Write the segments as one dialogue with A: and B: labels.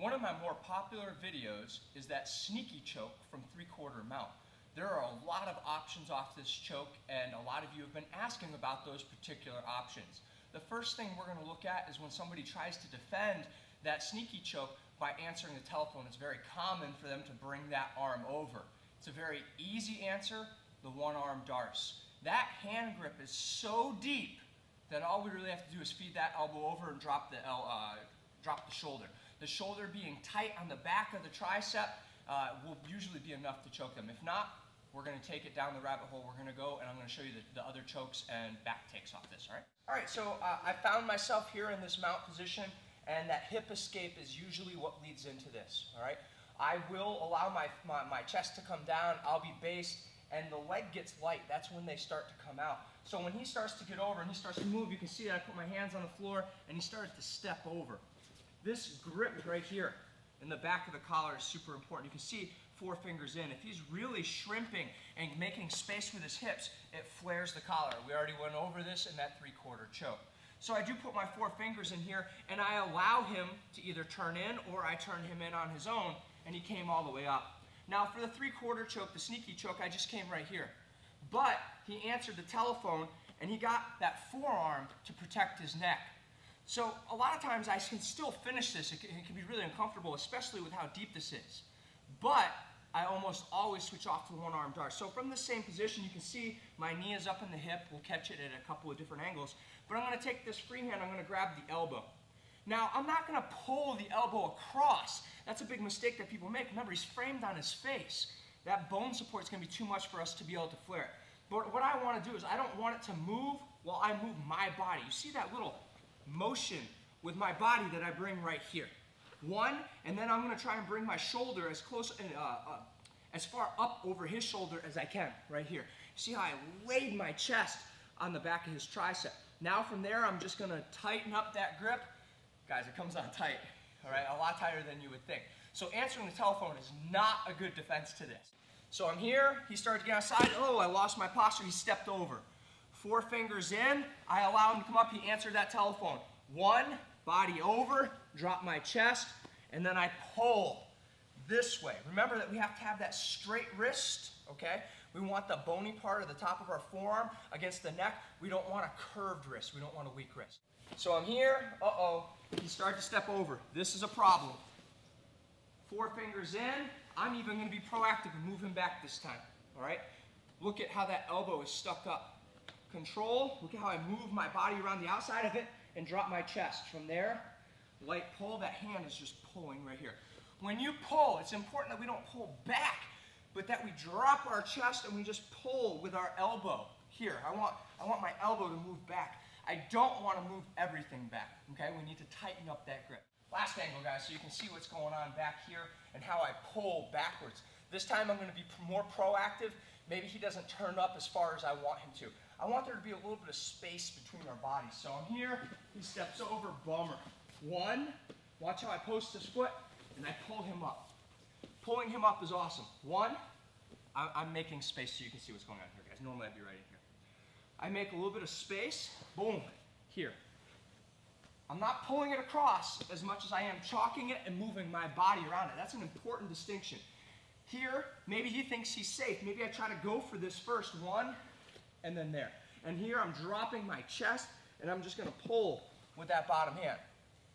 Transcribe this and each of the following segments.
A: One of my more popular videos is that sneaky choke from 3/4 mount. There are a lot of options off this choke, and a lot of you have been asking about those particular options. The first thing we're going to look at is when somebody tries to defend that sneaky choke by answering the telephone. It's very common for them to bring that arm over. It's a very easy answer, the one-arm Darce. That hand grip is so deep that all we really have to do is feed that elbow over and drop the shoulder. The shoulder being tight on the back of the tricep will usually be enough to choke them. If not, we're going to take it down the rabbit hole. We're going to go and I'm going to show you the other chokes and back takes off this, all right? All right, so I found myself here in this mount position, and that hip escape is usually what leads into this, all right? I will allow my chest to come down. I'll be based, and the leg gets light. That's when they start to come out. So when he starts to get over and he starts to move, you can see that I put my hands on the floor, and he started to step over. This grip right here in the back of the collar is super important. You can see 4 fingers in. If he's really shrimping and making space with his hips, it flares the collar. We already went over this in that 3/4 choke. So I do put my 4 fingers in here, and I allow him to either turn in or I turn him in on his own, and he came all the way up. Now for the 3/4 choke, the sneaky choke, I just came right here. But he answered the telephone, and he got that forearm to protect his neck. So a lot of times I can still finish this. It can be really uncomfortable, especially with how deep this is. But I almost always switch off to the one-arm Darce. So from the same position, you can see my knee is up in the hip. We'll catch it at a couple of different angles. But I'm going to take this free hand, I'm going to grab the elbow. Now, I'm not going to pull the elbow across. That's a big mistake that people make. Remember, he's framed on his face. That bone support is going to be too much for us to be able to flare it. But what I want to do is I don't want it to move while I move my body. You see that little motion with my body that I bring right here. One, and then I'm going to try and bring my shoulder as close and as far up over his shoulder as I can, right here. See how I laid my chest on the back of his tricep. Now from there, I'm just going to tighten up that grip. Guys, it comes on tight, all right? A lot tighter than you would think. So answering the telephone is not a good defense to this. So I'm here, he started to get outside. Oh, I lost my posture, he stepped over. 4 fingers in, I allow him to come up, he answered that telephone. 1, body over, drop my chest, and then I pull this way. Remember that we have to have that straight wrist, okay? We want the bony part of the top of our forearm against the neck. We don't want a curved wrist. We don't want a weak wrist. So I'm here, he started to step over. This is a problem. 4 fingers in, I'm even gonna be proactive and move him back this time, all right? Look at how that elbow is stuck up. Control, look at how I move my body around the outside of it and drop my chest. From there, light pull, that hand is just pulling right here. When you pull, it's important that we don't pull back, but that we drop our chest and we just pull with our elbow. Here, I want my elbow to move back. I don't want to move everything back, okay? We need to tighten up that grip. Last angle, guys, so you can see what's going on back here and how I pull backwards. This time I'm going to be more proactive. Maybe he doesn't turn up as far as I want him to. I want there to be a little bit of space between our bodies. So I'm here, he steps over, bummer. 1, watch how I post this foot, and I pull him up. Pulling him up is awesome. 1, I'm making space so you can see what's going on here, guys. Normally I'd be right in here. I make a little bit of space, boom, here. I'm not pulling it across as much as I am chalking it and moving my body around it. That's an important distinction. Here, maybe he thinks he's safe. Maybe I try to go for this first. 1, and then there. And here I'm dropping my chest, and I'm just going to pull with that bottom hand.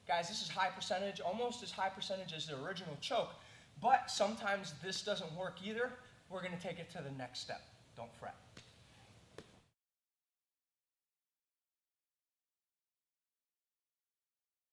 A: Guys, this is high percentage, almost as high percentage as the original choke, but sometimes this doesn't work either. We're going to take it to the next step. Don't fret.